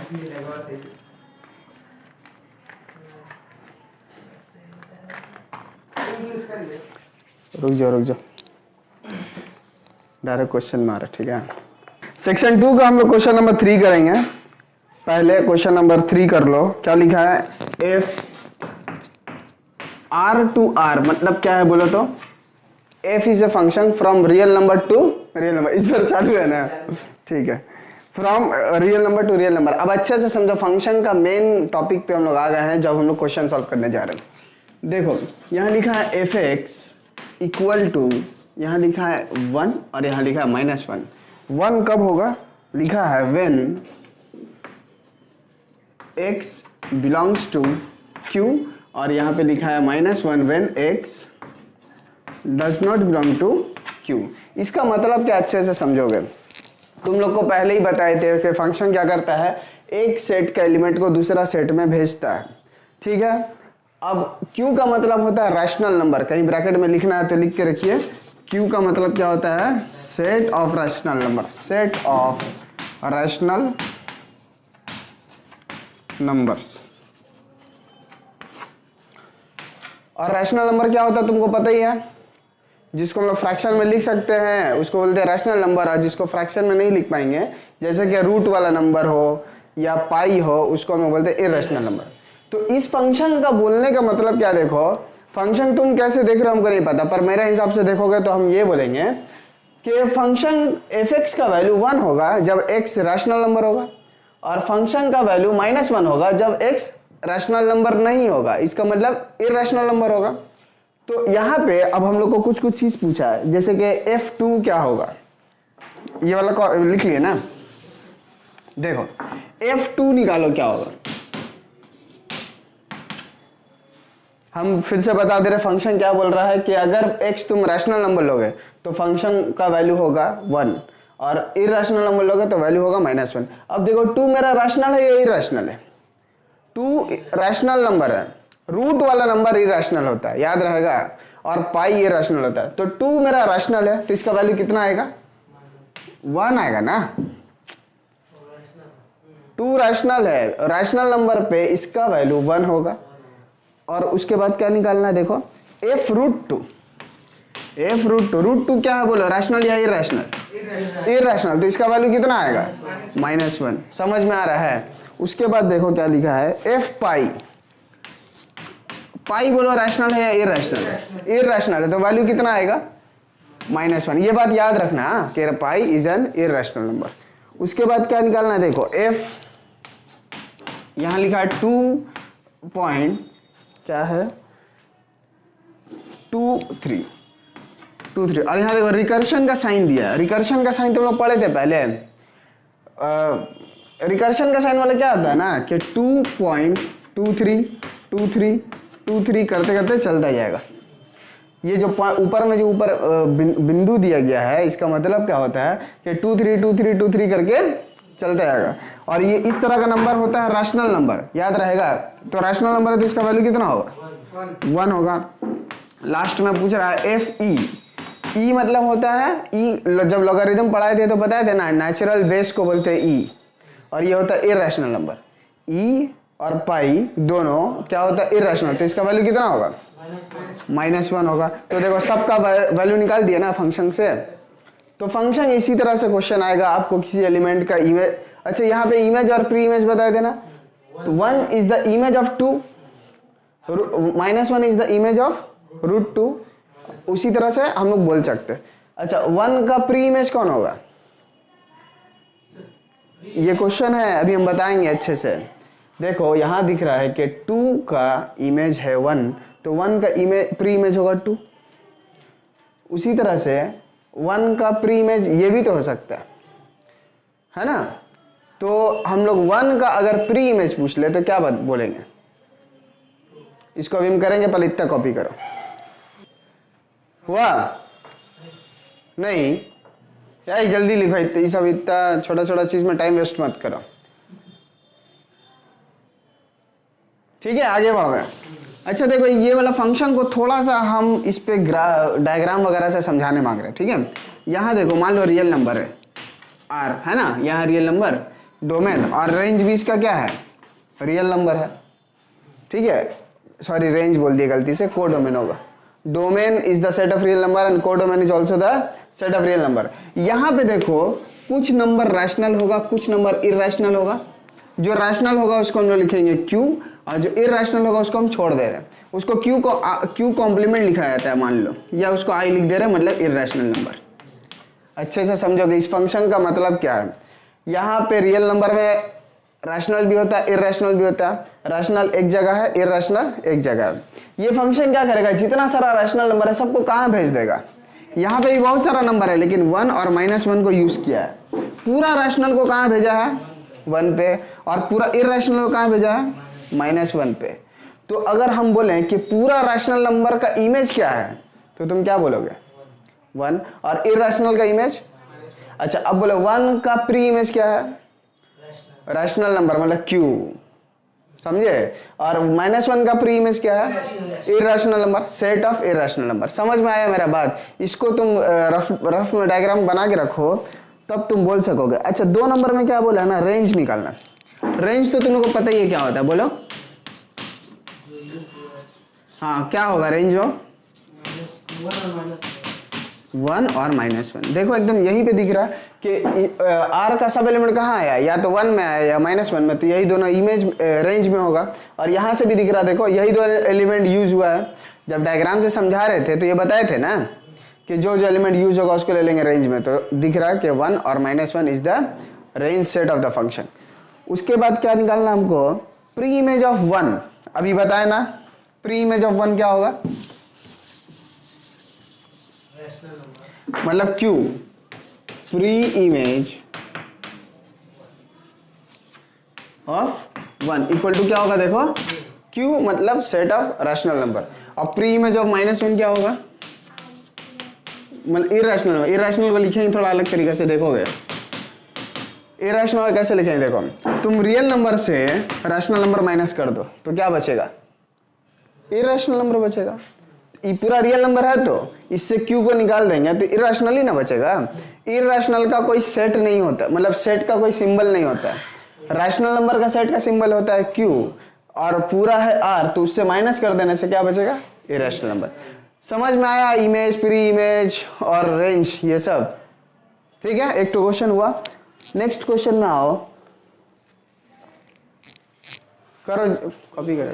रुक जाओ, direct question में आ रहा है, ठीक है। सेक्शन 2 का हम लोग क्वेश्चन नंबर 3 करेंगे। पहले क्वेश्चन नंबर 3 कर लो। क्या लिखा है? एफ आर टू आर मतलब क्या है बोलो तो? F is a function from real number two real number. इस पर चालू है ना? ठीक है, from real number two real number. अब अच्छे से समझो, फंक्शन का मेन टॉपिक पे हम लोग आ गए हैं जब हम लोग क्वेश्चन सॉल्व करने जा रहे हैं। देखो यहाँ लिखा है एफ एक्स इक्वल टू, यहाँ लिखा है 1 और यहाँ लिखा है -1। 1 कब होगा? लिखा है when x belongs to q, और यहाँ पे लिखा है -1 when x does not belong to q। इसका मतलब क्या अच्छे से समझोगे? तुम लोग को पहले ही बताए थे कि फंक्शन क्या करता है, एक सेट का एलिमेंट को दूसरा सेट में भेजता है, ठीक है। अब q का मतलब होता है रैशनल नंबर, कहीं ब्रैकेट में लिखना है तो लिख के रखिए। q का मतलब क्या होता है? Set of rational number, set of rational numbers. और रैशनल नंबर क्या होता है तुमको पता ही है, जिसको हम लोग फ्रैक्शन में लिख सकते हैं उसको बोलते हैं रैशनल नंबर, और जिसको फ्रैक्शन में नहीं लिख पाएंगे जैसे कि रूट वाला नंबर हो या पाई हो उसको हम लोग बोलते हैं इरैशनल नंबर। तो इस फंक्शन का बोलने का मतलब क्या? देखो फंक्शन तुम कैसे देख रहे हो हमको नहीं पता, पर मेरे हिसाब से देखोगे तो हम ये बोलेंगे कि फंक्शन एफ एक्स का वैल्यू 1 होगा जब x रैशनल नंबर होगा, और फंक्शन का वैल्यू -1 होगा जब x रैशनल नंबर नहीं होगा, इसका मतलब इरैशनल नंबर होगा। तो यहाँ पे अब हम लोग को कुछ कुछ चीज पूछा है, जैसे कि f2 क्या होगा, ये वाला लिख लिए ना। देखो f2 निकालो क्या होगा। हम फिर से बता दे रहे, फंक्शन क्या बोल रहा है कि अगर x तुम रैशनल नंबर लोगे तो फंक्शन का वैल्यू होगा 1, और इरैशनल नंबर लोगे तो वैल्यू होगा -1। अब देखो 2 मेरा रैशनल है या इरैशनल है? 2 रैशनल नंबर है, रूट वाला नंबर इरैशनल होता है, याद रहेगा, और पाई इरैशनल होता है। तो 2 मेरा रैशनल है तो इसका वैल्यू कितना आएगा? 1 आएगा ना। 2 रैशनल है, रैशनल नंबर पे इसका वैल्यू 1 होगा। और उसके बाद क्या निकालना है? देखो f root two, root two क्या है बोलो, रैशनल या इरैशनल? इरैशनल, तो इसका वैल्यू कितना आएगा? -1। समझ में आ रहा है? उसके बाद देखो क्या लिखा है, f पाई, पाई बोलो रैशनल है या इरैशनल है? इरैशनल है, तो वैल्यू कितना आएगा? -1। ये बात याद रखना कि pi is an irrational number. उसके बाद क्या निकालना है? देखो f यहां लिखा है 2 पॉइंट क्या है 2 3, और यहां देखो रिकर्शन का साइन दिया है। रिकर्शन का साइन तुम लोग पढ़े थे पहले। रिकर्शन का साइन वाला क्या होता है ना कि 2.23 करते करते चलता जाएगा। ये जो ऊपर में जो बिंदु दिया गया है, इसका मतलब क्या होता है कि 2.3 करके चलता जाएगा। और ये इस तरह का नंबर होता है रैशनल नंबर, याद रहेगा। तो रैशनल नंबर है तो इसका वैल्यू कितना होगा? 1 होगा। लास्ट में पूछ रहा है एफ ई मतलब होता है जब लॉगरिथम पढ़ाए थे तो बताए थे ना, नेचुरल बेस को बोलते हैं ई, और ये होता है इरैशनल नंबर। ई और पाई दोनों क्या होता है? इरैशनल, तो इसका वैल्यू कितना होगा? -1 होगा। तो देखो सबका वैल्यू निकाल दिया ना फंक्शन से। तो फंक्शन इसी तरह से क्वेश्चन आएगा आपको किसी एलिमेंट का इमेज। अच्छा यहाँ पे इमेज और प्री इमेज बताए थे ना, 1 is the image of 2, -1 is the image of root 2। उसी तरह से हम लोग बोल सकते हैं। अच्छा 1 का प्री इमेज कौन होगा? ये क्वेश्चन है, अभी हम बताएंगे अच्छे से। देखो यहाँ दिख रहा है कि 2 का इमेज है 1, तो 1 का इमेज प्री इमेज होगा 2। उसी तरह से 1 का प्री इमेज ये भी तो हो सकता है ना। तो हम लोग 1 का अगर प्री इमेज पूछ ले तो क्या बात बोलेंगे? इसको अभी हम करेंगे, पहले इतना कॉपी करो। हुआ नहीं? यार जल्दी लिखो, ये सब इतना छोटा छोटा चीज में टाइम वेस्ट मत करो। ठीक है, आगे बढ़ रहे हैं। अच्छा देखो ये वाला फंक्शन को थोड़ा सा हम इस पे डायग्राम वगैरह से समझाने मांग रहे हैं। ठीक है, यहाँ देखो मान लो रियल नंबर है r, है ना, यहाँ रियल नंबर, डोमेन, और रेंज भी इसका क्या है, रियल नंबर है, ठीक है, सॉरी रेंज बोल दिया गलती से, को डोमेन होगा। Domain is the set of real number and codomain is also the set of real number. यहाँ पे देखो कुछ नंबर रैशनल होगा, कुछ नंबर इरैशनल होगा। जो रैशनल होगा उसको हम लोग लिखेंगे Q, और जो इरैशनल होगा उसको हम छोड़ दे रहे हैं, उसको Q कॉम्प्लीमेंट लिखा जाता है मान लो, या उसको I लिख दे रहे हैं, मतलब इरैशनल नंबर। अच्छे से समझोगे इस फंक्शन का मतलब क्या है। यहाँ पे रियल नंबर में रैशनल भी होता है, इरैशनल भी होता है। रैशनल एक जगह है, इरैशनल एक जगह है। ये फंक्शन क्या करेगा, जितना सारा रैशनल नंबर है सबको कहाँ भेज देगा, यहाँ पे भी बहुत सारा नंबर है लेकिन 1 और -1 को यूज किया है। पूरा रैशनल को कहाँ भेजा है, 1 पे, और पूरा इरैशनल को कहाँ भेजा है, -1 पे। तो अगर हम बोलें कि पूरा रैशनल नंबर का इमेज क्या है, तो तुम क्या बोलोगे, 1, और इरैशनल का इमेज, अच्छा अब बोलो 1 का प्री इमेज क्या है, रैशनल नंबर मतलब Q, समझे, और -1 का प्री इमेज क्या है, irrational number, set of irrational number. समझ में आया मेरा बात। इसको तुम रफ में डायग्राम बना के रखो तब तुम बोल सकोगे। अच्छा 2 नंबर में क्या बोला है ना, रेंज निकालना। रेंज तो तुम लोग को पता ही है क्या होता है, बोलो हाँ क्या होगा रेंज हो, 1 और -1। देखो एकदम यही पे दिख रहा है कि R का सब एलिमेंट कहाँ आया, या तो 1 में आया या -1 में, तो यही दोनों इमेज रेंज में होगा। और यहाँ से भी दिख रहा है, देखो यही दो एलिमेंट यूज हुआ है। जब डायग्राम से समझा रहे थे तो ये बताए थे ना कि जो जो एलिमेंट यूज होगा उसको ले लेंगे रेंज में, तो दिख रहा है कि 1 और -1 is the range set of the function. उसके बाद क्या निकालना हमको, प्री इमेज ऑफ 1। अभी बताए ना प्री इमेज ऑफ 1 क्या होगा, मतलब Q, pre image of 1 equal to क्या होगा, देखो Q मतलब सेट ऑफ रैशनल नंबर, और प्री इमेज ऑफ -1 क्या होगा, मतलब इरैशनल नंबर। इरैशनल को लिखेंगे थोड़ा अलग तरीके से, देखोगे इरैशनल कैसे लिखेंगे, देखो तुम रियल नंबर से रैशनल नंबर माइनस कर दो तो क्या बचेगा, इरैशनल नंबर बचेगा। ये पूरा रियल नंबर है तो इससे Q को निकाल देंगे तो इरैशनल ही ना बचेगा। इरैशनल का कोई सेट नहीं होता, मतलब सेट का कोई सिंबल नहीं होता है। रैशनल नंबर का सेट का सिंबल होता है Q, और पूरा है R, तो उससे माइनस कर देने से क्या बचेगा, इरैशनल नंबर। समझ में आया, इमेज, प्री इमेज और रेंज ये सब, ठीक है। एक तो क्वेश्चन हुआ। नेक्स्ट क्वेश्चन में आओ, करो कॉपी करो।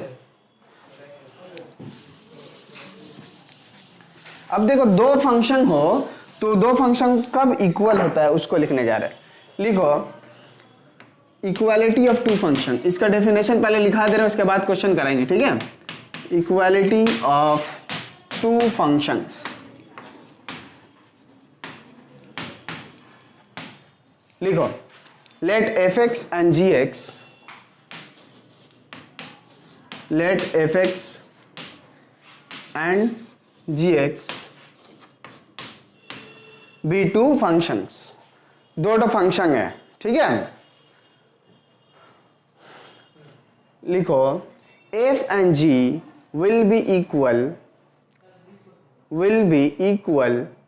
अब देखो दो फंक्शन हो तो दो फंक्शन कब इक्वल होता है उसको लिखने जा रहे हैं। लिखो इक्वालिटी ऑफ टू फंक्शन, इसका डेफिनेशन पहले लिखा दे रहे हैं, उसके बाद क्वेश्चन कराएंगे, ठीक है। इक्वालिटी ऑफ टू फंक्शंस, लिखो late fx and gx, let fx and gx be two functions, दो फंक्शन है, ठीक है। लिखो f and g will be equal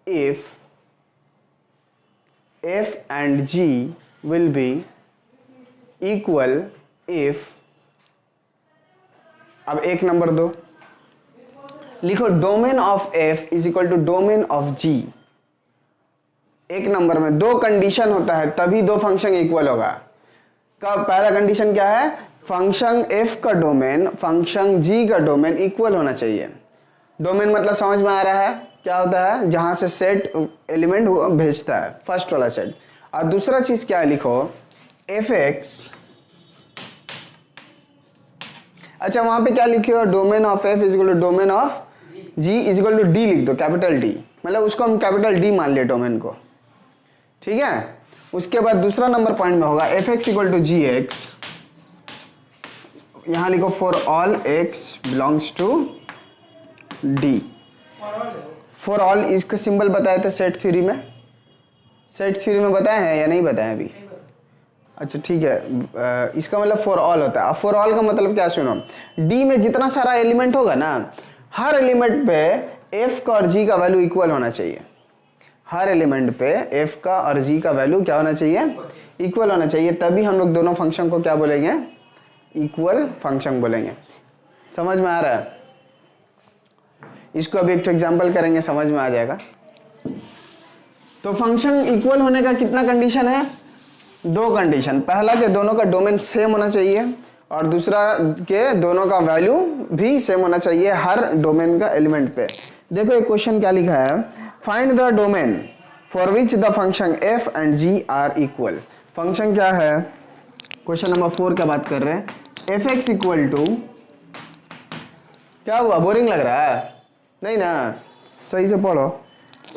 if f and g will be equal if, अब एक नंबर दो, लिखो domain of f is equal to domain of g। एक नंबर में दो कंडीशन होता है तभी दो फंक्शन इक्वल होगा। कब, पहला कंडीशन क्या है, फंक्शन f का डोमेन फंक्शन g का डोमेन इक्वल होना चाहिए। डोमेन मतलब समझ में आ रहा है क्या होता है, जहां से सेट एलिमेंट भेजता है, फर्स्ट वाला सेट। और दूसरा चीज क्या है, लिखो fx, अच्छा वहां पे क्या लिखे हो, domain of f is equal to domain of g is equal to d लिख दो, कैपिटल D, मतलब उसको हम कैपिटल D मान लिया डोमेन को, ठीक है। उसके बाद दूसरा नंबर पॉइंट में होगा fx इक्वल टू gx, यहां लिखो for all x belongs to D। For all इसका सिंबल बताए थे सेट थ्योरी में, सेट थ्योरी में बताए हैं या नहीं बताए अभी, अच्छा ठीक है। इसका मतलब फॉर ऑल होता है। अब फॉर ऑल का मतलब क्या, सुनो D में जितना सारा एलिमेंट होगा ना, हर एलिमेंट पे f का और g का वैल्यू इक्वल होना चाहिए। हर एलिमेंट पे f का और g का वैल्यू क्या होना चाहिए, इक्वल होना चाहिए, तभी हम लोग दोनों फंक्शन को क्या बोलेंगे, इक्वल फंक्शन बोलेंगे। समझ में आ रहा है? इसको अभी एक एग्जांपल करेंगे, समझ में आ जाएगा। तो फंक्शन इक्वल होने का कितना कंडीशन है, 2 कंडीशन। पहला कि दोनों का डोमेन सेम होना चाहिए, और दूसरा के दोनों का वैल्यू भी सेम होना चाहिए हर डोमेन का एलिमेंट पे। देखो एक क्वेश्चन क्या लिखा है, find the domain for which the function f and g are equal. Function क्या है, क्वेश्चन नंबर 4 का बात कर रहे हैं। fx इक्वल टू, क्या हुआ, बोरिंग लग रहा है? नहीं ना, सही से पढ़ो।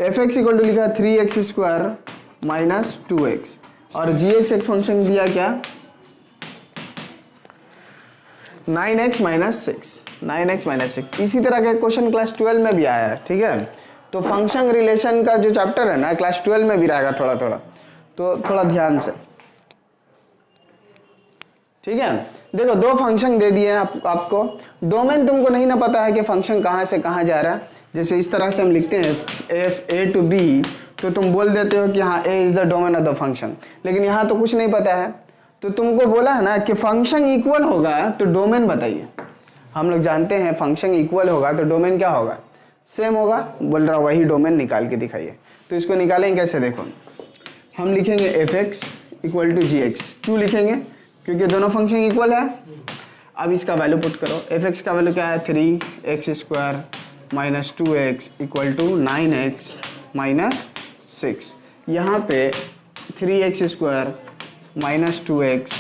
fx इक्वल टू लिखा है 3x स्क्वायर माइनस 2x, और gx एक फंक्शन दिया क्या, 9x माइनस 6, 9x माइनस 6। इसी तरह का क्वेश्चन क्लास 12 में भी आया है, ठीक है। तो फंक्शन रिलेशन का जो चैप्टर है ना, क्लास 12 में भी रहेगा थोड़ा थोड़ा, तो थोड़ा ध्यान से, ठीक है। देखो 2 फंक्शन दे दिए हैं आपको, डोमेन तुमको नहीं ना पता है कि फंक्शन कहाँ से कहाँ जा रहा है। जैसे इस तरह से हम लिखते हैं f a टू b, तो तुम बोल देते हो कि हाँ a is the domain of the function, लेकिन यहाँ तो कुछ नहीं पता है। तो तुमको बोला है ना कि फंक्शन इक्वल होगा तो डोमेन बताइए। हम लोग जानते हैं फंक्शन इक्वल होगा तो डोमेन क्या होगा, सेम होगा। बोल रहा वही डोमेन निकाल के दिखाइए। तो इसको निकालेंगे कैसे, देखो हम लिखेंगे fx इक्वल टू gx। क्यों लिखेंगे, क्योंकि दोनों फंक्शन इक्वल है। अब इसका वैल्यू पुट करो, fx का वैल्यू क्या है, 3x square minus 2x equal to 9x minus 6। यहाँ पे 3x स्क्वायर माइनस 2x,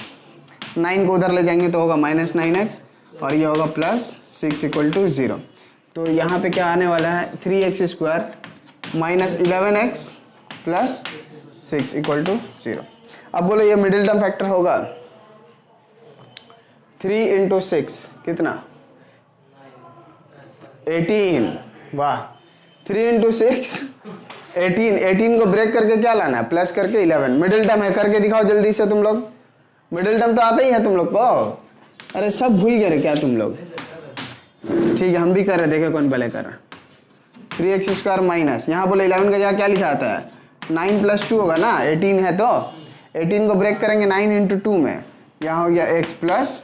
9 को उधर ले जाएंगे तो होगा माइनस 9x, और ये होगा प्लस 6 इक्वल टू 0। तो यहाँ पे क्या आने वाला है, 3x square minus 11x plus 6 equal to 0। अब बोलो ये मिडिल टर्म फैक्टर होगा, 3 इंटू 6 कितना, 18। वाह, 3 इंटू 6 18, 18 को ब्रेक करके क्या लाना है, प्लस करके 11। मिडिल टर्म है, करके दिखाओ जल्दी से तुम लोग। मिडिल टर्म तो आता ही है तुम लोग को, अरे सब भूल गए क्या तुम लोग? ठीक है, हम भी कर रहे, देखे कौन पहले कर रहा। 3x स्क्वायर माइनस, यहाँ बोले 11 का जगह क्या लिखा आता है, 9 प्लस 2 होगा ना, 18 है तो 18 को ब्रेक करेंगे 9 इंटू 2 में, यहाँ हो गया x प्लस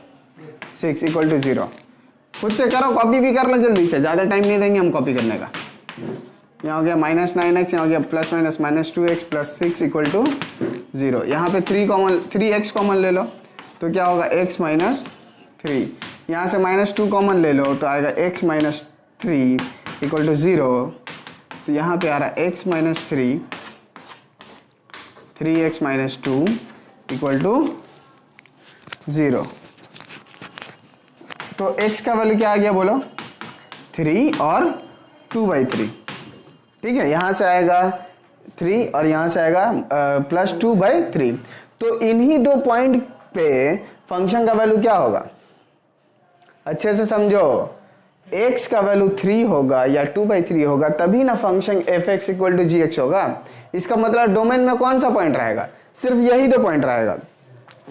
6 इक्वल टू 0। खुद से करो, कॉपी भी कर लो जल्दी से, ज़्यादा टाइम नहीं देंगे हम कॉपी करने का। यहाँ हो गया माइनस 9x, यहाँ हो गया plus minus minus 2x plus 6 equal to 0। यहाँ पे 3x कॉमन ले लो तो क्या होगा, x माइनस 3। यहाँ से माइनस 2 कॉमन ले लो तो आएगा x माइनस 3 इक्वल टू 0। तो यहाँ पे आ रहा है x minus 3, 3x minus 2 equal to 0। तो x का वैल्यू क्या आ गया बोलो, 3 और 2/3। ठीक है, यहाँ से आएगा 3 और यहाँ से आएगा प्लस 2/3। तो इन्हीं 2 पॉइंट पे फंक्शन का वैल्यू क्या होगा, अच्छे से समझो। x का वैल्यू 3 होगा या 2/3 होगा, तभी ना function fx equal to gx होगा। इसका मतलब डोमेन में कौन सा पॉइंट रहेगा, सिर्फ यही 2 पॉइंट रहेगा।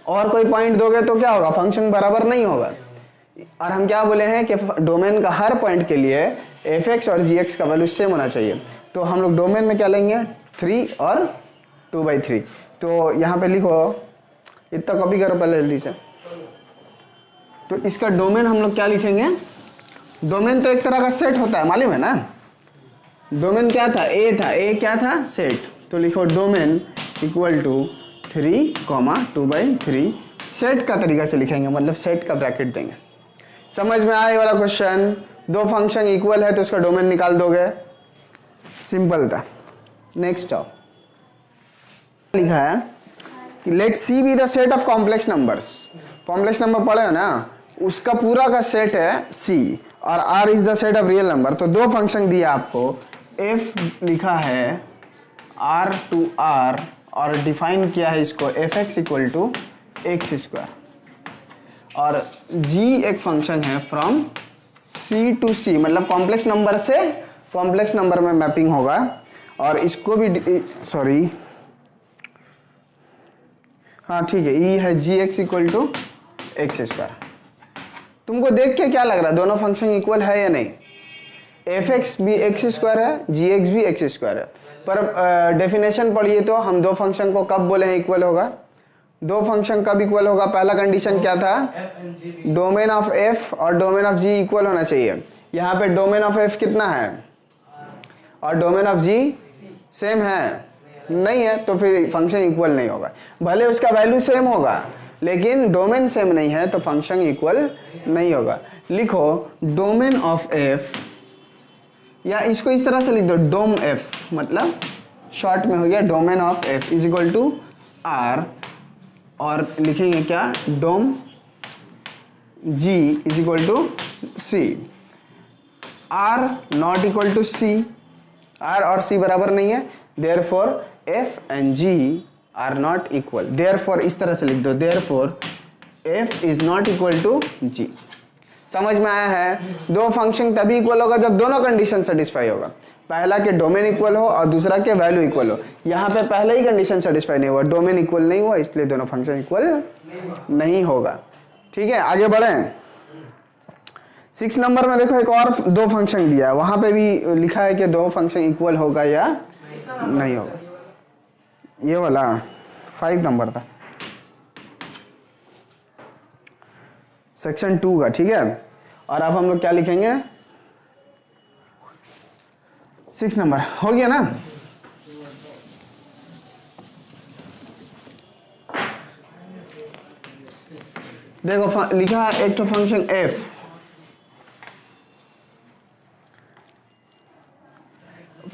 और कोई पॉइंट दोगे तो क्या होगा, फंक्शन बराबर नहीं होगा। और हम क्या बोले हैं कि डोमेन का हर पॉइंट के लिए fx और gx का वैल्यू सेम होना चाहिए। तो हम लोग डोमेन में क्या लेंगे, 3 और 2/3। तो यहाँ पे लिखो, इतना कॉपी करो पहले जल्दी से। तो इसका डोमेन हम लोग क्या लिखेंगे, डोमेन तो एक तरह का सेट होता है, मालूम है ना। डोमेन क्या था, a था, a क्या था, सेट। तो लिखो डोमेन इक्वल टू 3, 2/3। सेट का तरीका से लिखेंगे, मतलब सेट का ब्रैकेट देंगे। समझ में आया वाला क्वेश्चन। 2 फंक्शन इक्वल है तो उसका डोमेन निकाल दोगे, सिंपल था। नेक्स्ट आओ, लिखा है कि let C be the set of complex numbers. Complex number पढ़े हो ना, उसका पूरा का सेट है सी, और R is the set of real number. तो 2 फंक्शन दिया आपको, एफ लिखा है आर टू आर, और डिफाइन किया है इसको F X equal to x square, और जी एक फंक्शन है फ्रॉम सी टू सी, मतलब कॉम्प्लेक्स नंबर से कॉम्प्लेक्स नंबर में मैपिंग होगा। और इसको भी सॉरी, हाँ ठीक है, ई है G x equal to x square. तुमको देख के क्या लग रहा है, दोनों फंक्शन इक्वल है या नहीं। एफ एक्स भी एक्स स्क्वायर है, जी एक्स भी एक्स स्क्वायर है, पर डेफिनेशन पढ़िए तो हम 2 फंक्शन को कब बोले हैं इक्वल होगा, दो फंक्शन कब इक्वल होगा? पहला कंडीशन क्या था? डोमेन ऑफ एफ और डोमेन ऑफ जी इक्वल होना चाहिए। यहाँ पे डोमेन ऑफ एफ कितना है और डोमेन ऑफ जी सेम है? नहीं है, तो फिर फंक्शन इक्वल नहीं होगा। भले उसका वैल्यू सेम होगा लेकिन डोमेन सेम नहीं है तो फंक्शन इक्वल नहीं होगा। लिखो डोमेन ऑफ एफ, या इसको इस तरह से लिख दो डोम एफ, मतलब शॉर्ट में हो गया domain of F is equal to R, और लिखेंगे क्या? Dom G is equal to C. R not equal to C, R और सी बराबर नहीं है, therefore F and G R not equal. Therefore इस तरह से लिख दो, therefore F is not equal to G. समझ में आया है? दो फंक्शन तभी इक्वल होगा जब दोनों कंडीशन सेटिस्फाई होगा, पहला के डोमेन इक्वल हो और दूसरा के वैल्यू इक्वल हो। यहाँ पे पहले ही कंडीशन सेटिस्फाई नहीं हुआ, डोमेन इक्वल नहीं हुआ, इसलिए दोनों फंक्शन इक्वल नहीं होगा। ठीक है, आगे बढ़ें। 6 नंबर में देखो एक और दो फंक्शन दिया है, वहां पे भी लिखा है कि दो फंक्शन इक्वल होगा या नहीं होगा। ये वाला 5 नंबर था, सेक्शन 2 का। ठीक है, और अब हम लोग क्या लिखेंगे? 6 नंबर हो गया ना। देखो लिखा है एक तो फंक्शन f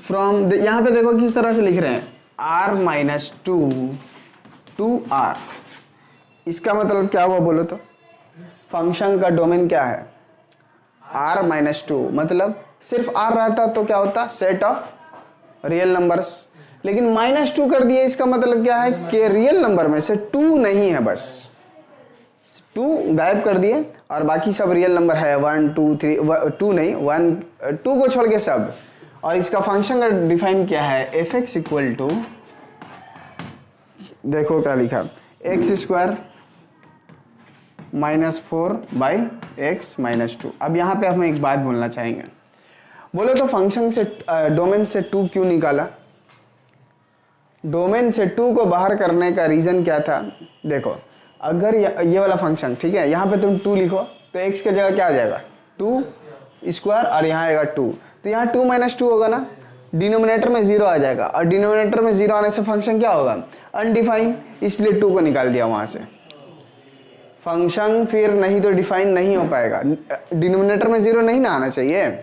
फ्रॉम, यहां पे देखो किस तरह से लिख रहे हैं, r माइनस 2 टू r। इसका मतलब क्या हुआ बोलो तो? फंक्शन का डोमेन क्या है? r माइनस 2, मतलब सिर्फ r रहता तो क्या होता? सेट ऑफ रियल नंबर्स, लेकिन -2 कर दिया, इसका मतलब क्या है कि रियल नंबर में से 2 नहीं है, बस 2 गायब कर दिए और बाकी सब रियल नंबर है, 1 2 3, 2 नहीं 1 2 को छोड़ के सब। और इसका फंक्शन का डिफाइन क्या है? एफ एक्स इक्वल टू, देखो क्या लिखा, x square -4 by x minus 2। अब यहाँ पे हम एक बात बोलना चाहेंगे, बोलो तो फंक्शन से डोमेन से 2 क्यों निकाला? डोमेन से 2 को बाहर करने का रीजन क्या था? देखो अगर ये वाला फंक्शन, ठीक है, यहाँ पे तुम 2 लिखो तो x के जगह क्या आ जाएगा? 2 स्क्वायर, और यहाँ आएगा 2, तो यहाँ 2 माइनस 2 होगा ना, डिनोमिनेटर में 0 आ जाएगा, और डिनोमिनेटर में 0 आने से फंक्शन क्या होगा? अनडिफाइंड, इसलिए 2 को निकाल दिया वहां से। फंक्शन फिर नहीं तो डिफाइन नहीं हो पाएगा, डिनोमिनेटर में 0 नहीं ना आना चाहिए,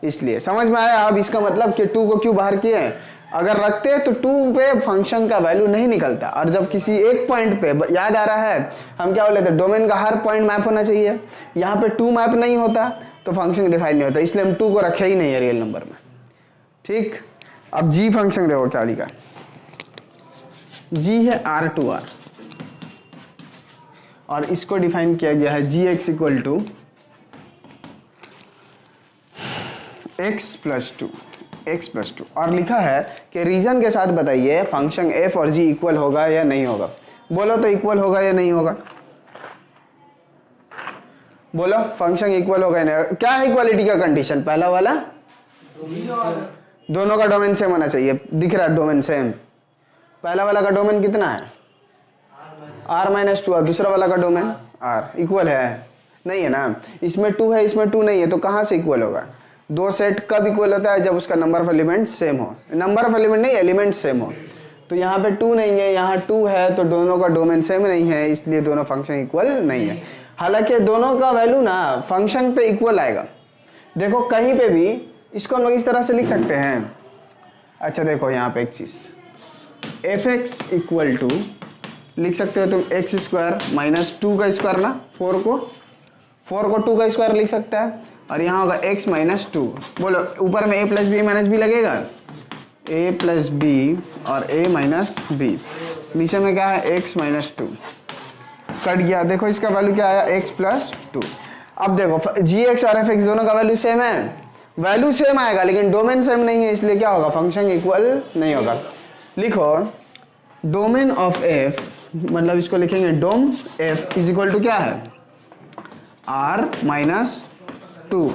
इसलिए। समझ में आया? अब इसका मतलब कि 2 को क्यों बाहर किए? अगर रखते तो 2 पे फंक्शन का वैल्यू नहीं निकलता, और जब किसी एक पॉइंट पे, याद आ रहा है हम क्या बोले थे, डोमेन का हर पॉइंट मैप होना चाहिए, यहाँ पे 2 मैप नहीं होता तो फंक्शन डिफाइन नहीं होता, इसलिए हम 2 को रखे ही नहीं है रियल नंबर में। ठीक, अब जी फंक्शन देखो क्या लिखा, जी है R2R, और इसको डिफाइन किया गया है G x equal to x plus 2, और लिखा है कि रीजन के साथ बताइए फंक्शन एफ और जी इक्वल होगा या नहीं होगा। बोलो तो इक्वल होगा या नहीं होगा? बोलो फंक्शन इक्वल होगा या नहीं होगा? क्या है इक्वालिटी का कंडीशन? पहला वाला, दोनों का डोमेन सेम होना चाहिए, दिख रहा है डोमेन सेम। पहला वाला का डोमेन कितना है? r माइनस 2, और दूसरा वाला का डोमेन r इक्वल है? नहीं है ना, इसमें 2 है इसमें 2 नहीं है, तो कहां से इक्वल होगा? दो सेट कब इक्वल होता है? जब उसका नंबर ऑफ एलिमेंट सेम हो, नंबर ऑफ एलिमेंट नहीं, एलिमेंट सेम हो। तो यहाँ पे 2 नहीं है, यहाँ 2 है, तो दोनों का डोमेन सेम नहीं है, इसलिए दोनों फंक्शन इक्वल नहीं है। हालांकि दोनों का वैल्यू ना फंक्शन पे इक्वल आएगा। देखो कहीं पे भी इसको हम लोग इस तरह से लिख सकते हैं। अच्छा देखो यहाँ पे एक चीज, एफ एक्स इक्वल टू लिख सकते हो तुम एक्स स्क्वायर माइनस 2 का स्क्वायर ना, 4 को 2 का स्क्वायर लिख सकता है, और यहाँ होगा x माइनस 2। बोलो ऊपर में a plus b minus b लगेगा, a प्लस बी और a माइनस बी, नीचे में क्या है? x माइनस 2 कट गया। देखो इसका वैल्यू क्या आया? x plus 2। अब देखो जी एक्स और एफ एक्स दोनों का वैल्यू सेम है, वैल्यू सेम आएगा लेकिन डोमेन सेम नहीं है, इसलिए क्या होगा? फंक्शन इक्वल नहीं होगा। लिखो डोमेन ऑफ f, मतलब इसको लिखेंगे dom f is equal to क्या है? r माइनस 2,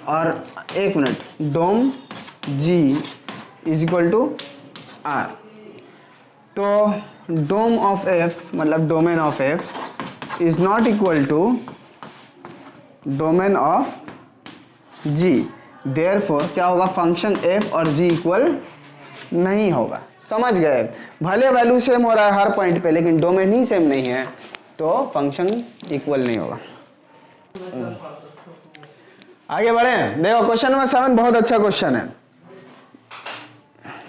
और एक minute, dom g is equal to r। तो डोम ऑफ एफ मतलब domain of F is not equal to domain of g, therefore क्या होगा, फंक्शन एफ और जी इक्वल नहीं होगा। समझ गए? भले वैल्यू सेम हो रहा है हर पॉइंट पे, लेकिन डोमेन ही सेम नहीं है तो फंक्शन इक्वल नहीं होगा। आगे बढ़े, देखो क्वेश्चन नंबर 7 बहुत अच्छा क्वेश्चन है।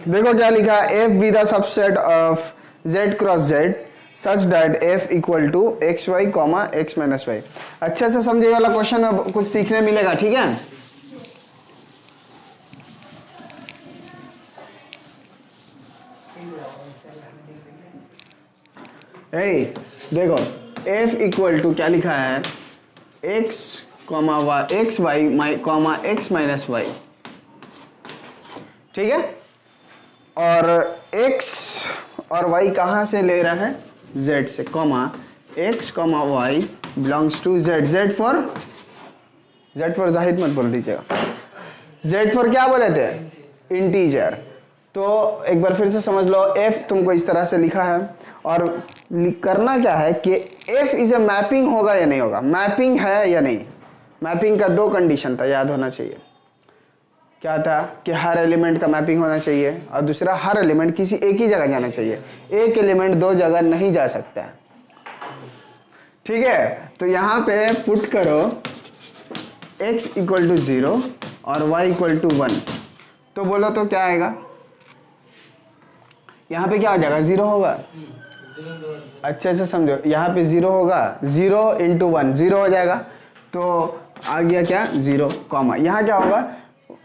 देखो क्या लिखा है, f be the subset of Z cross Z such that f equal to x y comma x minus y. अच्छे से समझिए वाला क्वेश्चन में कुछ सीखने मिलेगा, ठीक है। देखो f इक्वल टू क्या लिखा है, x comma y x y comma x minus y, ठीक है। और x और y कहाँ से ले रहा है, z से, comma x comma y belongs to z। z for Zahid मत बोल दीजिएगा, z फॉर क्या बोले थे, इंटीजर। तो एक बार फिर से समझ लो, f तुमको इस तरह से लिखा है और करना क्या है कि f इज ए मैपिंग होगा या नहीं होगा, मैपिंग है या नहीं। मैपिंग का दो कंडीशन था, याद होना चाहिए। क्या था कि हर एलिमेंट का मैपिंग होना चाहिए और दूसरा हर एलिमेंट किसी एक ही जगह जाना चाहिए। एक एलिमेंट दो जगह नहीं जा सकता है, ठीक है। तो यहाँ पे पुट करो x इक्वल टू 0 और y इक्वल टू 1, तो बोलो तो क्या आएगा, यहाँ पे क्या हो जाएगा, 0 होगा। अच्छे से समझो, यहाँ पे 0 होगा, 0 इंटू 1 0 हो जाएगा, तो आ गया क्या 0 कॉमा, यहाँ क्या होगा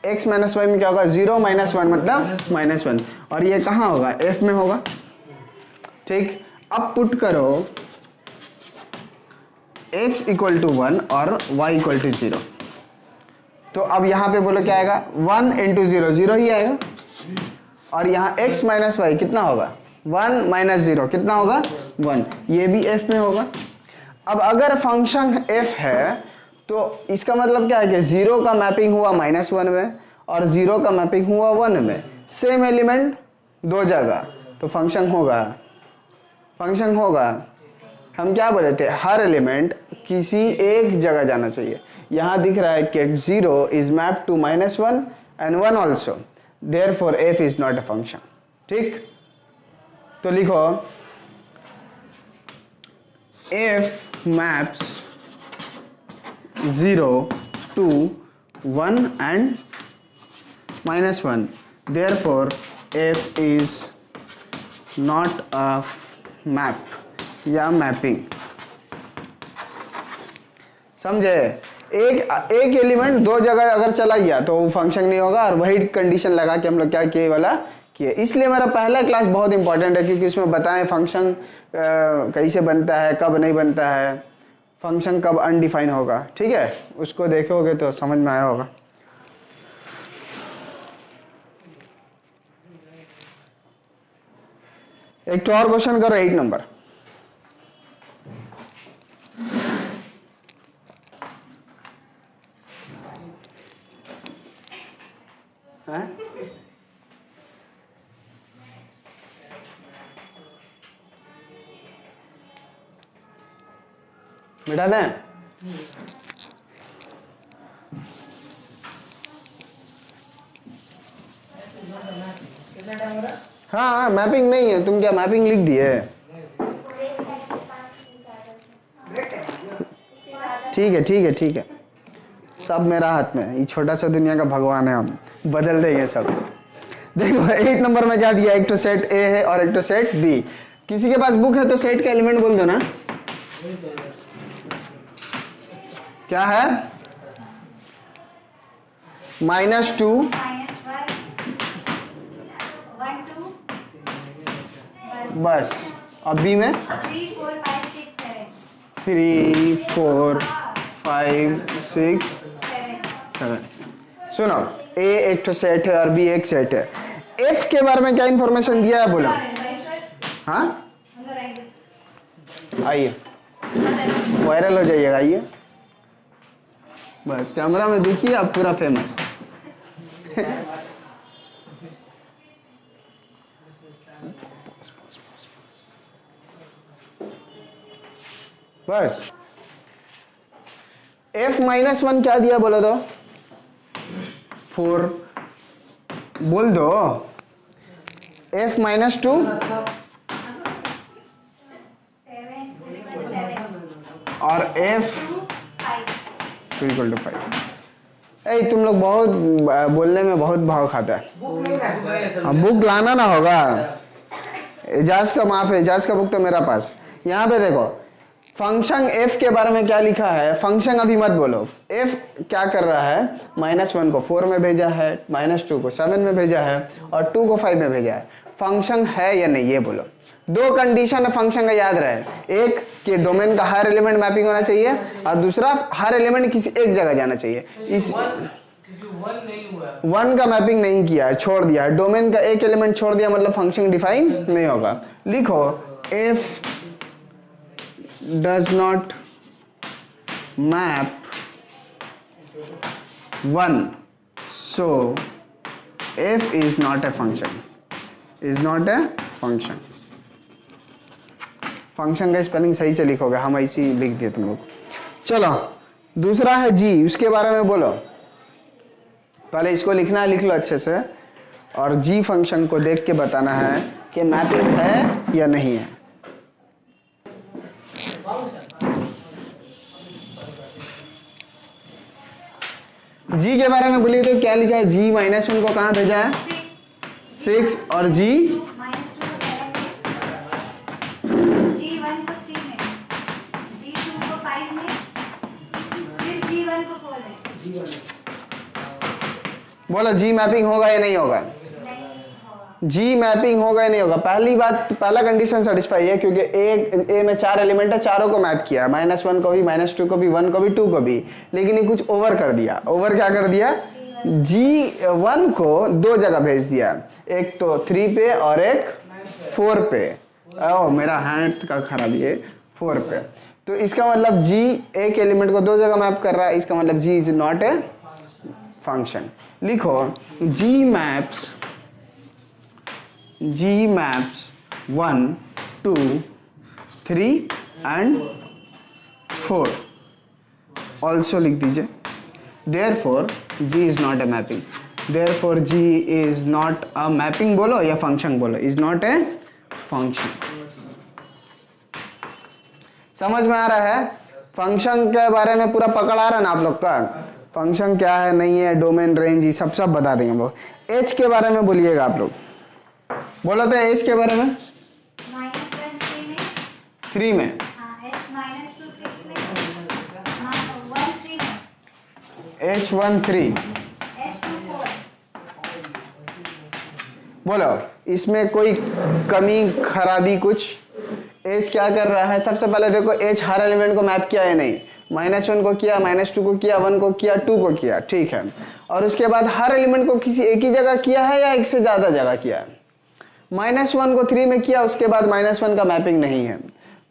x माइनस वाई में क्या होगा, 0 माइनस 1 मतलब -1, और ये कहाँ होगा, f में होगा, ठीक। अब पुट करो x इक्वल टू 1 और y इक्वल टू 0, तो अब यहाँ पे बोलो क्या आएगा, 1 इंटू 0 0 ही आएगा, और यहाँ x माइनस वाई कितना होगा, 1 माइनस 0 कितना होगा 1, ये भी f में होगा। अब अगर फंक्शन f है तो इसका मतलब क्या है कि 0 का मैपिंग हुआ -1 में और 0 का मैपिंग हुआ 1 में, सेम एलिमेंट दो जगह, तो फंक्शन होगा, फंक्शन होगा। हम क्या बोले थे, हर एलिमेंट किसी एक जगह जाना चाहिए। यहाँ दिख रहा है कि 0 is map to -1 and 1 also, therefore f is not a function, ठीक। तो लिखो f maps 0 to 1 and -1, therefore f is not a map या मैपिंग। समझे? एक एलिमेंट दो जगह अगर चला गया तो वो फंक्शन नहीं होगा, और वही कंडीशन लगा के हम लोग क्या किए वाला किए। इसलिए मेरा पहला क्लास बहुत इंपॉर्टेंट है, क्योंकि इसमें बताएं फंक्शन कैसे बनता है, कब नहीं बनता है, फंक्शन कब अनडिफाइन होगा, ठीक है। उसको देखोगे तो समझ में आया होगा। एक तो और क्वेश्चन करो 8 नंबर। मिटा दें? हाँ मैपिंग नहीं है, तुम क्या मैपिंग लिख दिए? ठीक है ठीक है ठीक है, सब मेरा हाथ में, ये छोटा सा दुनिया का भगवान है, हम बदल देंगे सब। देखो 8 नंबर में क्या दिया, एक तो सेट ए है और एक तो सेट बी। किसी के पास बुक है तो सेट का एलिमेंट बोल दो ना, क्या है, -2 बस, और बी में 3 4 5 6 7। सुनो, ए एक तो सेट है और बी एक सेट है। एफ के बारे में क्या इंफॉर्मेशन दिया है बोलो? हाँ आइए, वायरल हो जाइएगा, आइए बस कैमरा में देखिए, आप पूरा फेमस। बस। f माइनस वन क्या दिया बोलो तो? 4 बोल दो। f माइनस टू और f टू इक्वल टू 5। ए तुम लोग बहुत बोलने में बहुत भाव खाता है। बुक लाना ना होगा। एजाज का माफ है, एजाज का बुक तो मेरा पास। यहाँ पे देखो फंक्शन f के बारे में क्या लिखा है। फंक्शन अभी मत बोलो। f क्या कर रहा है, -1 को 4 में भेजा है, -2 को 7 में भेजा है और 2 को 5 में भेजा है। फंक्शन है या नहीं ये बोलो। दो कंडीशन फंक्शन का याद रहे, एक कि डोमेन का हर एलिमेंट मैपिंग होना चाहिए और दूसरा हर एलिमेंट किसी एक जगह जाना चाहिए। इस 1 का मैपिंग नहीं किया है, छोड़ दिया है। डोमेन का एक एलिमेंट छोड़ दिया मतलब फंक्शन डिफाइन नहीं होगा। लिखो f does not map 1 so f is not a function, is not a function। Function का स्पेलिंग सही से लिखोगे, हम ऐसे ही लिख दिए तुम लोग। चलो दूसरा है जी, उसके बारे में बोलो। पहले इसको लिखना है, लिख लो अच्छे से और जी फंक्शन को देख के बताना है कि मैपिंग है या नहीं है। जी के बारे में बोलिए तो क्या लिखा है? जी -1 को कहाँ भेजा है? 6 और जी G1 को 3 में, G2 को 5 में, फिर G1 को 4 में। बोलो जी मैपिंग होगा या नहीं होगा? नहीं होगा। जी मैपिंग होगा या नहीं होगा? पहली बात, पहला कंडीशन सेटिस्फाई है क्योंकि ए में 4 एलिमेंट है, चारों को मैप किया, -1 को भी, -2 को भी, 1 को भी, 2 को भी। लेकिन ये कुछ ओवर कर दिया। ओवर क्या कर दिया? G1 को दो जगह भेज दिया, एक तो 3 पे और एक 4 पे। ओ मेरा हैंड का खराबी है, 4 पे। तो इसका मतलब जी एक एलिमेंट को दो जगह मैप कर रहा है, इसका मतलब जी इज नॉट ए फंक्शन। लिखो जी मैप्स 1 2 3 एंड 4 ऑल्सो लिख दीजिए। Therefore G is not a mapping. Therefore G is not a mapping बोलो या फंक्शन बोलो, is not a function। समझ में आ रहा है? फंक्शन के बारे में पूरा पकड़ आ रहा है ना आप लोग का? फंक्शन क्या है नहीं है, डोमेन रेंज, ये सब बता देंगे हम लोग। एच के बारे में बोलिएगा आप लोग, बोलो तो एच के बारे में। -1 3 में, हाँ, H-2 6 में, 1 3 में, H1 3, H2 4। बोलो इसमें कोई कमी खराबी कुछ? एच क्या कर रहा है? सबसे पहले देखो एच हर एलिमेंट को मैप किया है नहीं, -1 को किया, -2 को किया, 1 को किया, 2 को किया, ठीक है। और उसके बाद हर एलिमेंट को किसी एक ही जगह किया है या एक से ज्यादा जगह किया है? -1 को 3 में किया, उसके बाद -1 का मैपिंग नहीं है।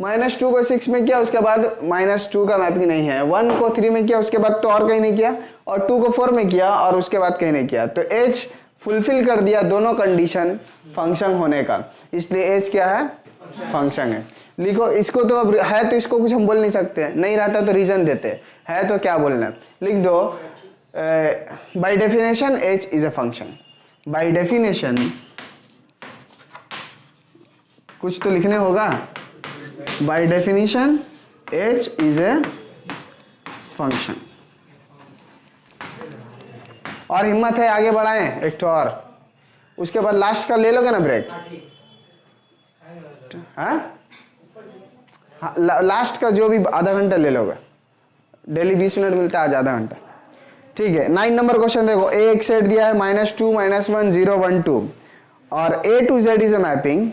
-2 को 6 में किया, उसके बाद -2 का मैपिंग नहीं है। 1 को 3 में किया, उसके बाद तो और कहीं नहीं किया, और 2 को 4 में किया और उसके बाद कहीं नहीं किया। तो एच फुलफिल कर दिया दोनों कंडीशन फंक्शन होने का, इसलिए एच क्या है? फंक्शन है। लिखो इसको, तो अब है तो इसको कुछ हम बोल नहीं सकते, नहीं रहता तो रीजन देते है, तो क्या बोलना है? लिख दो by definition H is a function. By definition कुछ तो लिखने होगा। By definition H is a function. और हिम्मत है आगे बढ़ाएं एक तो, और उसके बाद लास्ट का ले लोगे ना ब्रेक? हाँ, लास्ट का जो भी आधा घंटा ले लोगे, डेली 20 मिनट मिलता है, आज आधा घंटा, ठीक है। 9 नंबर क्वेश्चन देखो, ए एक सेट दिया है -2 -1 0 1 2 और A to Z is a mapping.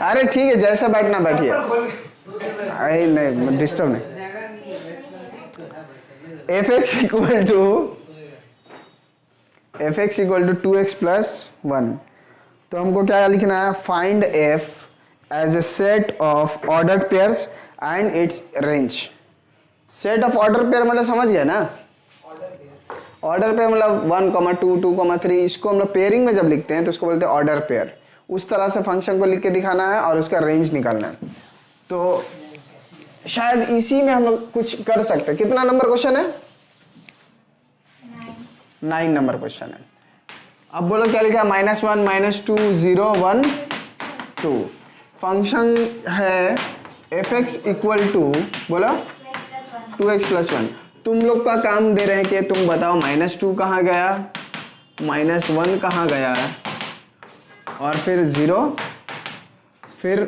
अरे ठीक है, जैसा बैठना बैठिए, अरे नहीं डिस्टर्ब नहीं। fx इक्वल टू 2x + 1, तो हमको क्या लिखना है? Find f as a set of ordered pairs and its range. Set of order pair मतलब समझ गए ना? ऑर्डर पेयर मतलब 1, 2, 2, 3, इसको हम लोग पेयरिंग में जब लिखते हैं तो इसको बोलते हैं ऑर्डर पेयर। उस तरह से फंक्शन को लिख के दिखाना है और उसका रेंज निकालना है। तो शायद इसी में हम लोग कुछ कर सकते हैं। कितना नंबर क्वेश्चन है? 9 नंबर क्वेश्चन है। अब बोलो क्या लिखा है? -1 -2 0 1 2। फंक्शन है fx इक्वल टू बोलो 2x + 1। तुम लोग का काम दे रहे हैं कि तुम बताओ -2 कहाँ गया, -1 कहाँ गया, और फिर 0, फिर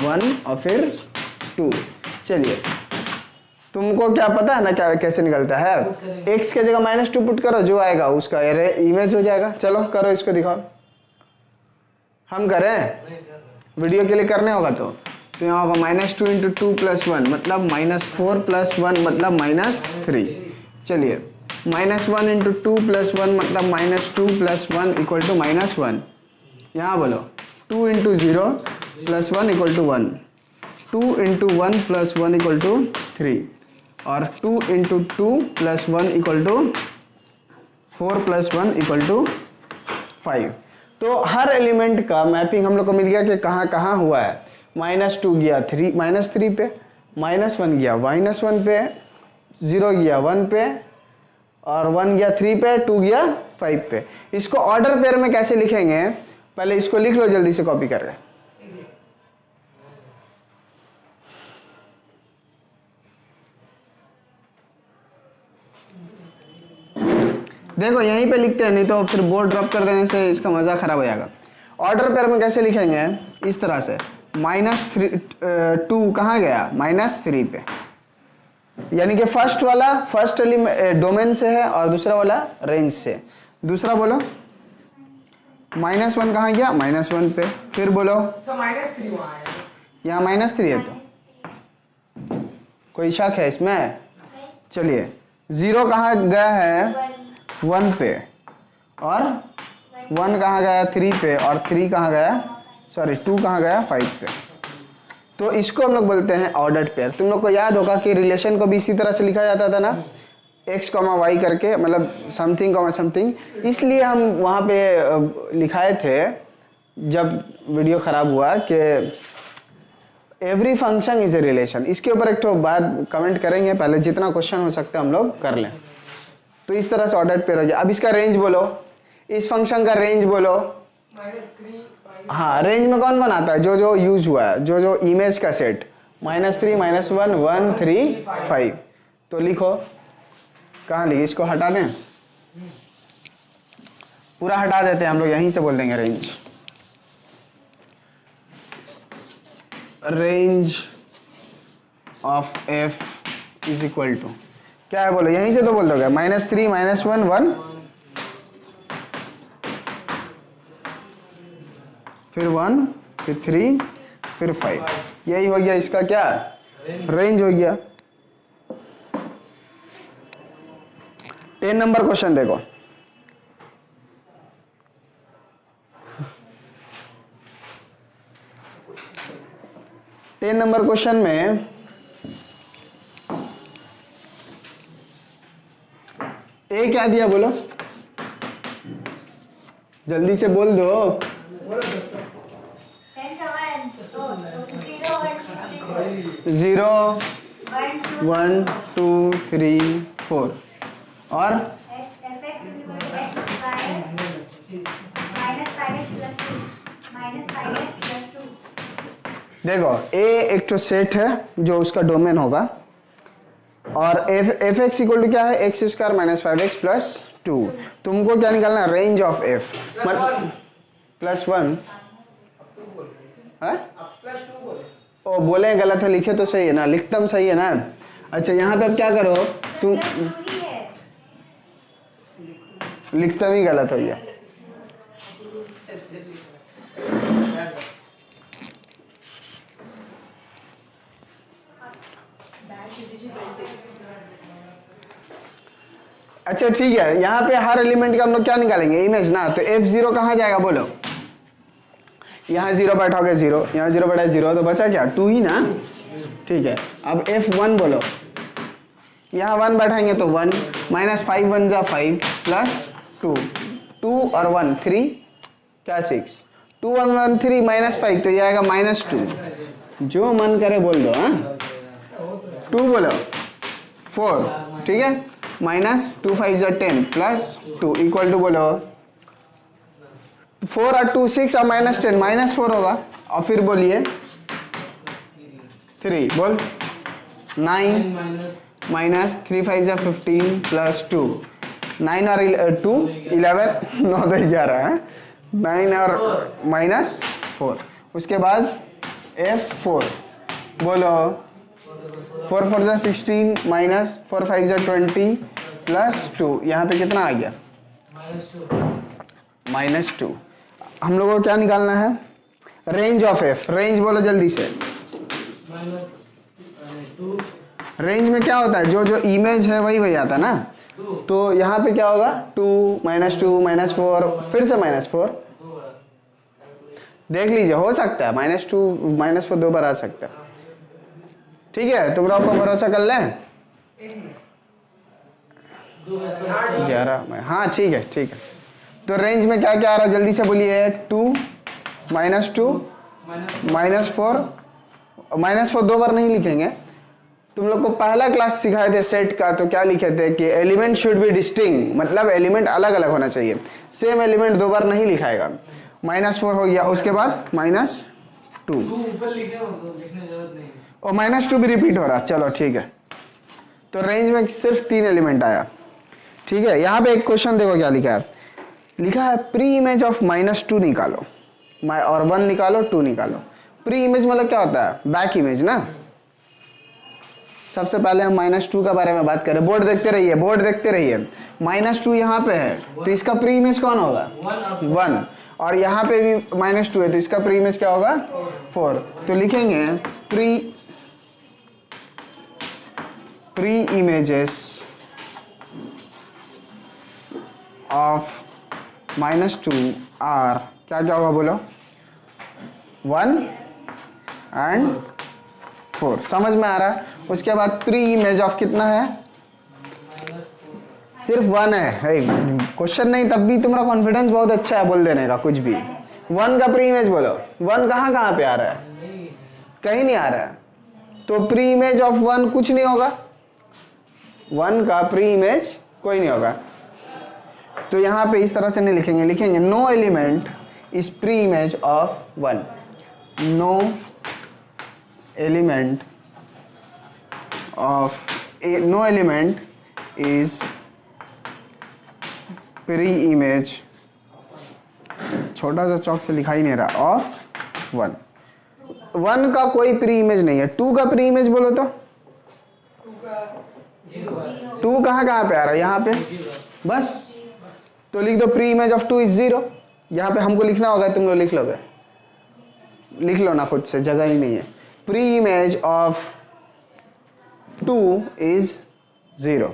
1 और फिर 2। चलिए, तुमको क्या पता है ना क्या कैसे निकलता है? x के जगह -2 पुट करो, जो आएगा उसका इमेज हो जाएगा। चलो करो, इसको दिखाओ। हम करें? वीडियो के लिए करने होगा तो यहाँ होगा -2 × 2 + 1 मतलब -4 + 1 मतलब -3। चलिए, -1 × 2 + 1 मतलब -2 + 1 = -1। यहाँ बोलो 2 × 0 + 1 = 1, 2 × 1 + 1 = 3, और 2 × 2 + 1 = 4 + 1 = 5। तो हर एलिमेंट का मैपिंग हम लोग को मिल गया कि कहाँ कहाँ हुआ है। -2 गया -3 पे, -1 गया -1 पे, 0 गया 1 पे, और 1 गया 3 पे, 2 गया 5 पे। इसको ऑर्डर पेयर में कैसे लिखेंगे? पहले इसको लिख लो जल्दी से कॉपी कर रहे। देखो यहीं पे लिखते हैं, नहीं तो फिर बोर्ड ड्रॉप कर देने से इसका मजा खराब हो जाएगा। ऑर्डर पेयर में कैसे लिखेंगे? इस तरह से -2 कहाँ गया? -3 पे, यानी कि फर्स्ट वाला फर्स्ट डोमेन से है और दूसरा वाला रेंज से। दूसरा बोलो -1 कहाँ गया? -1 पे। फिर बोलो -3 वहाँ है, यहाँ -3 है, तो कोई शक है इसमें? चलिए, 0 कहाँ गया है? 1 पे, और 1 कहाँ गया? 3 पे, और 3 कहाँ गया? 2 कहाँ गया? 5 पे। तो इसको हम लोग बोलते हैं ऑर्डर्ड पेयर। तुम लोग को याद होगा कि रिलेशन को भी इसी तरह से लिखा जाता था ना, x, y करके, मतलब समथिंग, समथिंग। इसलिए हम वहाँ पे लिखाए थे जब वीडियो खराब हुआ कि every function is a relation. इसके ऊपर एक तो बात कमेंट करेंगे, पहले जितना क्वेश्चन हो सकता है हम लोग कर लें। तो इस तरह से ऑर्डर्ड पेयर हो जाए। अब इसका रेंज बोलो, इस फंक्शन का रेंज बोलो। -3 हाँ, रेंज में कौन कौन आता है? जो जो यूज हुआ है, जो जो इमेज का सेट, -3 -1 1 3 5। तो लिखो, कहाँ लिखे? इसको हटा दें, पूरा हटा देते हैं हम लोग, यहीं से बोल देंगे range. Range of f is equal to क्या है? बोलो, यहीं से तो बोल दोगे -3 -1 1, फिर 1, फिर 3, फिर 5। यही हो गया इसका क्या? रेंज हो गया। 10 नंबर क्वेश्चन देखो। टेन नंबर क्वेश्चन में ए क्या दिया? बोलो जल्दी से बोल दो। 0 1 2 3 4, और देखो ए एक तो सेट है जो उसका डोमेन होगा, और एफ एक्स इक्वल टू क्या है? x² - 5x + 2। तुमको क्या निकालना? रेंज ऑफ f +1 है? ओ बोले गलत है, लिखे तो सही है ना? लिखतम सही है ना? अच्छा, यहाँ पे अब क्या करो तुम? लिखतम ही गलत हो गया। अच्छा ठीक है, यहाँ पे हर एलिमेंट का हम लोग क्या निकालेंगे? इमेज ना। तो f0 कहाँ जाएगा? बोलो, यहाँ 0 बैठोगे 0, यहाँ 0 बैठा 0, तो बचा क्या? 2 ही ना। ठीक है, अब f1 बोलो, यहाँ 1 बैठाएंगे तो 1, -5 1 जा 5 + 2, 2 और 1 3 क्या 6, 2 1 1 3 -5 तो ये आएगा -2। जो मन करे बोल दो। हाँ 2 बोलो 4 ठीक है, -2 5 10 +2 इक्वल टू बोलो 4 और 2 6 और -10 -4 होगा। और फिर बोलिए 3 बोल 9 -3 5 15 +2 9 और 2 11 9 तो 11 है 9 और -4। उसके बाद F4 बोलो 4 4 16 -4 5 20 +2 यहाँ पे कितना आ गया -2। हम लोगों को क्या निकालना है, रेंज ऑफ F। रेंज बोलो जल्दी से। रेंज में क्या होता है, जो जो इमेज है वही आता है ना। तो यहाँ पे क्या होगा 2 -2 -4 फिर से -4। देख लीजिए हो सकता है -2 -4 दो बार आ सकता है। ठीक है तुम लोग पर भरोसा कर लें। 11 हाँ ठीक है ठीक है। तो रेंज में क्या क्या आ रहा है जल्दी से बोलिए। 2 -2 -4 दो बार नहीं लिखेंगे। तुम लोग को पहला क्लास सिखाए थे सेट का, तो क्या लिखे थे कि एलिमेंट शुड बी डिस्टिंक्ट, मतलब एलिमेंट अलग अलग होना चाहिए। सेम एलिमेंट दो बार नहीं लिखाएगा। -4 हो गया, उसके बाद -2 ऊपर लिखे हो तो लिखने जरूरत नहीं और -2 भी रिपीट हो रहा। चलो ठीक है, तो रेंज में सिर्फ 3 एलिमेंट आया। ठीक है, यहाँ पे एक क्वेश्चन देखो क्या लिखा है। लिखा है प्री इमेज ऑफ -2 निकालो और 1 निकालो 2 निकालो। प्री इमेज मतलब क्या होता है, बैक इमेज ना। सबसे पहले हम -2 के बारे में बात करें। बोर्ड देखते रहिए, बोर्ड देखते रहिए। -2 यहाँ पे है तो इसका प्री इमेज कौन होगा 1, और यहाँ पे भी -2 है तो इसका प्री इमेज क्या होगा 4। तो लिखेंगे प्री इमेजेस ऑफ -2 आर क्या क्या होगा बोलो 1 एंड 4। समझ में आ रहा है। उसके बाद प्री इमेज ऑफ कितना है, सिर्फ 1 है। क्वेश्चन नहीं तब भी तुम्हारा कॉन्फिडेंस बहुत अच्छा है बोल देने का कुछ भी। 1 का प्री इमेज बोलो। 1 कहाँ कहाँ पे आ रहा है, कहीं नहीं आ रहा है। तो प्री इमेज ऑफ 1 कुछ नहीं होगा। 1 का प्री इमेज कोई नहीं होगा। तो यहाँ पे इस तरह से नहीं लिखेंगे, लिखेंगे no element is pre image of 1। No element is pre image, छोटा सा चौक से लिखा ही नहीं रहा, ऑफ 1। 1 का कोई प्री इमेज नहीं है। 2 का प्री इमेज बोलो तो 2 कहाँ कहाँ पे आ रहा है, यहाँ पे बस। तो लिख दो प्री इमेज ऑफ 2 इज 0। यहाँ पे हमको लिखना होगा, तुम लोग लिख लोगे, लिख लो ना खुद से, जगह ही नहीं है। Pre image of 2 is 0।